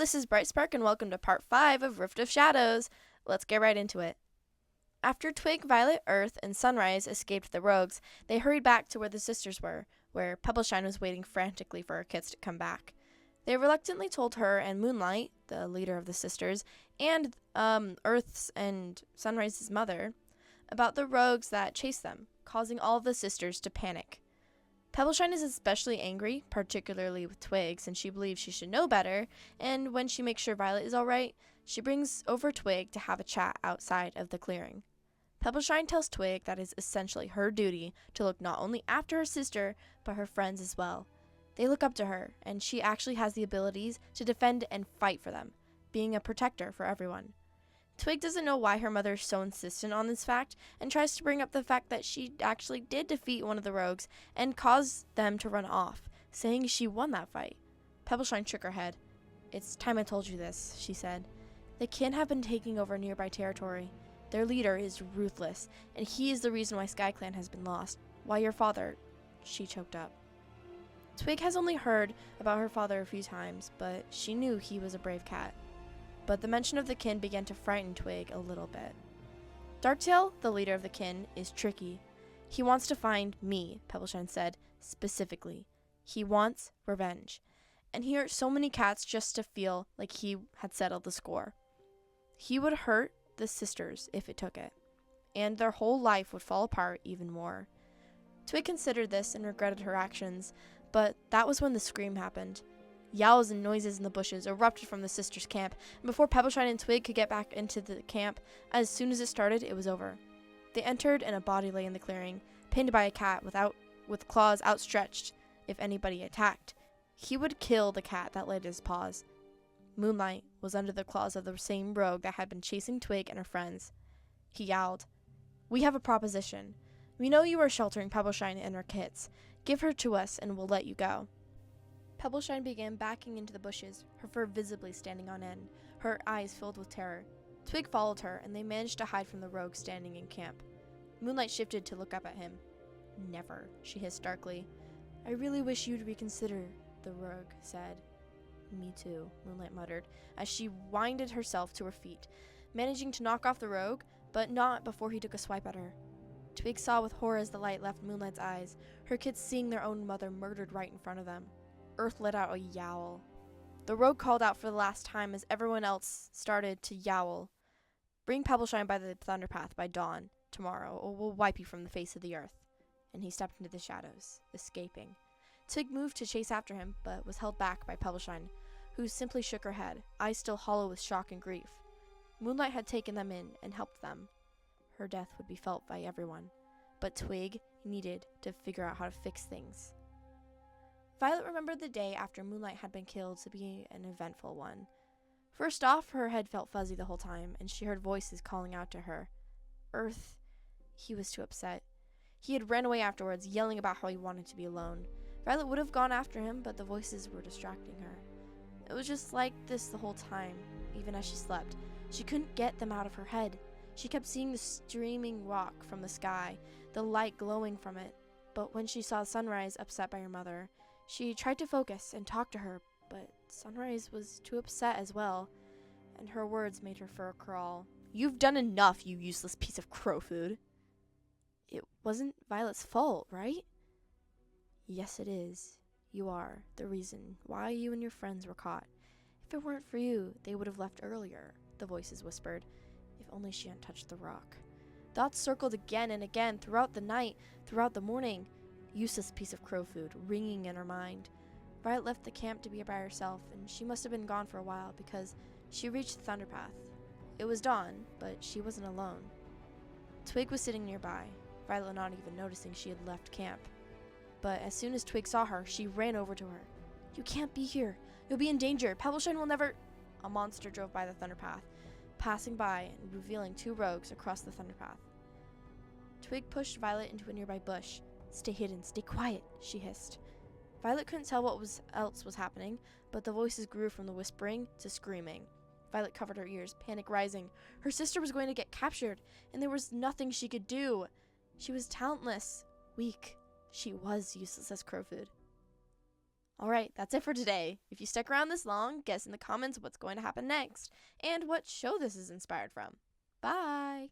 this is Bright Spark, and welcome to part 5 of Rift of Shadows. Let's get right into it. After Twig, Violet, Earth, and Sunrise escaped the rogues, they hurried back to where the sisters were, where Pebbleshine was waiting frantically for her kids to come back. They reluctantly told her and Moonlight, the leader of the sisters, and Earth's and Sunrise's mother, about the rogues that chased them, causing all of the sisters to panic. Pebbleshine is especially angry, particularly with Twig, since she believes she should know better, and when she makes sure Violet is alright, she brings over Twig to have a chat outside of the clearing. Pebbleshine tells Twig that it is essentially her duty to look not only after her sister, but her friends as well. They look up to her, and she actually has the abilities to defend and fight for them, being a protector for everyone. Twig doesn't know why her mother is so insistent on this fact, and tries to bring up the fact that she actually did defeat one of the rogues and cause them to run off, saying she won that fight. Pebbleshine shook her head. "It's time I told you this," she said. "The kin have been taking over nearby territory. Their leader is ruthless, and he is the reason why SkyClan has been lost. Why your father..." She choked up. Twig has only heard about her father a few times, but she knew he was a brave cat. But the mention of the kin began to frighten Twig a little bit. Darktail, the leader of the kin, is tricky. He wants to find me, Pebbleshine said, specifically. He wants revenge. And he hurt so many cats just to feel like he had settled the score. He would hurt the sisters if it took it, and their whole life would fall apart even more. Twig considered this and regretted her actions, but that was when the scream happened. Yowls and noises in the bushes erupted from the sisters' camp, and before Pebbleshine and Twig could get back into the camp, as soon as it started, it was over. They entered, and a body lay in the clearing, pinned by a cat with claws outstretched if anybody attacked. He would kill the cat that laid his paws. Moonlight was under the claws of the same rogue that had been chasing Twig and her friends. He yowled, "We have a proposition. We know you are sheltering Pebbleshine and her kits. Give her to us, and we'll let you go." Pebbleshine began backing into the bushes, her fur visibly standing on end, her eyes filled with terror. Twig followed her, and they managed to hide from the rogue standing in camp. Moonlight shifted to look up at him. "Never," she hissed darkly. "I really wish you'd reconsider," the rogue said. "Me too," Moonlight muttered, as she winded herself to her feet, managing to knock off the rogue, but not before he took a swipe at her. Twig saw with horror as the light left Moonlight's eyes, her kids seeing their own mother murdered right in front of them. Earth let out a yowl. The rogue called out for the last time as everyone else started to yowl. "Bring Pebbleshine by the Thunderpath by dawn tomorrow, or we'll wipe you from the face of the earth." And he stepped into the shadows, escaping. Twig moved to chase after him, but was held back by Pebbleshine, who simply shook her head, eyes still hollow with shock and grief. Moonlight had taken them in and helped them. Her death would be felt by everyone, but Twig needed to figure out how to fix things. Violet remembered the day after Moonlight had been killed to be an eventful one. First off, her head felt fuzzy the whole time, and she heard voices calling out to her. Earth. He was too upset. He had ran away afterwards, yelling about how he wanted to be alone. Violet would have gone after him, but the voices were distracting her. It was just like this the whole time, even as she slept. She couldn't get them out of her head. She kept seeing the streaming rock from the sky, the light glowing from it. But when she saw Sunrise upset by her mother, she tried to focus and talk to her, but Sunrise was too upset as well, and her words made her fur crawl. "You've done enough, you useless piece of crow food." "It wasn't Violet's fault, right?" "Yes, it is. You are the reason why you and your friends were caught. If it weren't for you, they would have left earlier," the voices whispered. If only she hadn't touched the rock. Thoughts circled again and again throughout the night, throughout the morning. Useless piece of crow food ringing in her mind. Violet left the camp to be by herself, and she must have been gone for a while because she reached the Thunderpath. It was dawn, but she wasn't alone. Twig was sitting nearby, Violet not even noticing she had left camp. But as soon as Twig saw her, she ran over to her. "You can't be here. You'll be in danger. Pebbleshine will never..." A monster drove by the Thunderpath, passing by and revealing two rogues across the Thunderpath. Twig pushed Violet into a nearby bush. "Stay hidden, stay quiet," she hissed. Violet couldn't tell what else was happening, but the voices grew from the whispering to screaming. Violet covered her ears, panic rising. Her sister was going to get captured, and there was nothing she could do. She was talentless, weak. She was useless as crow food. Alright, that's it for today. If you stuck around this long, guess in the comments what's going to happen next and what show this is inspired from. Bye!